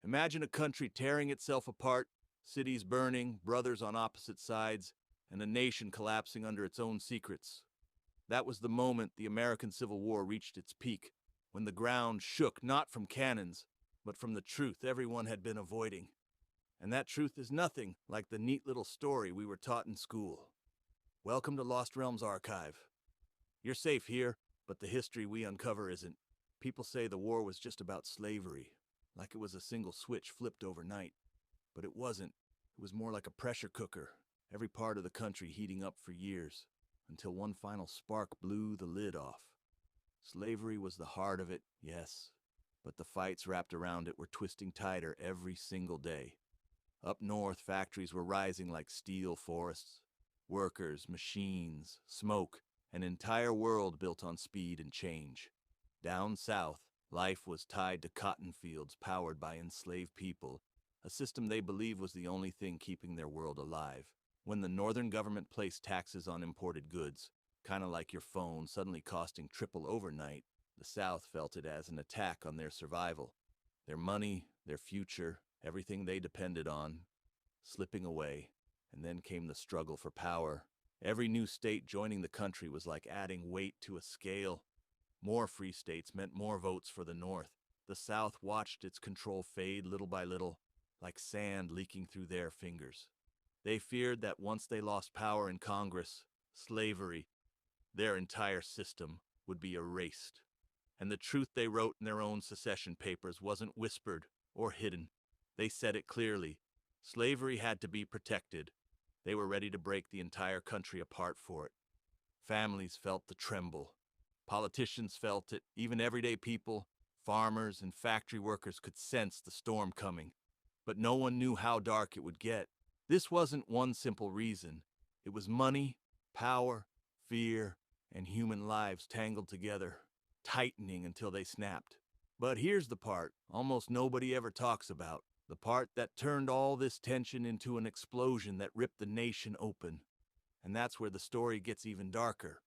Imagine a country tearing itself apart, cities burning, brothers on opposite sides, and a nation collapsing under its own secrets. That was the moment the American Civil War reached its peak, when the ground shook not from cannons, but from the truth everyone had been avoiding. And that truth is nothing like the neat little story we were taught in school. Welcome to Lost Realms Archive. You're safe here, but the history we uncover isn't. People say the war was just about slavery, like it was a single switch flipped overnight. But it wasn't. It was more like a pressure cooker, every part of the country heating up for years, until one final spark blew the lid off. Slavery was the heart of it, yes, but the fights wrapped around it were twisting tighter every single day. Up north, factories were rising like steel forests. Workers, machines, smoke, an entire world built on speed and change. Down south, life was tied to cotton fields powered by enslaved people, a system they believed was the only thing keeping their world alive. When the northern government placed taxes on imported goods, kind of like your phone suddenly costing triple overnight, the South felt it as an attack on their survival. Their money, their future, everything they depended on, slipping away. And then came the struggle for power. Every new state joining the country was like adding weight to a scale. More free states meant more votes for the North. The South watched its control fade little by little, like sand leaking through their fingers. They feared that once they lost power in Congress, slavery, their entire system, would be erased. And the truth they wrote in their own secession papers wasn't whispered or hidden. They said it clearly. Slavery had to be protected. They were ready to break the entire country apart for it. Families felt the tremble. Politicians felt it. Even everyday people, farmers and factory workers could sense the storm coming. But no one knew how dark it would get. This wasn't one simple reason. It was money, power, fear, and human lives tangled together, tightening until they snapped. But here's the part almost nobody ever talks about. The part that turned all this tension into an explosion that ripped the nation open. And that's where the story gets even darker.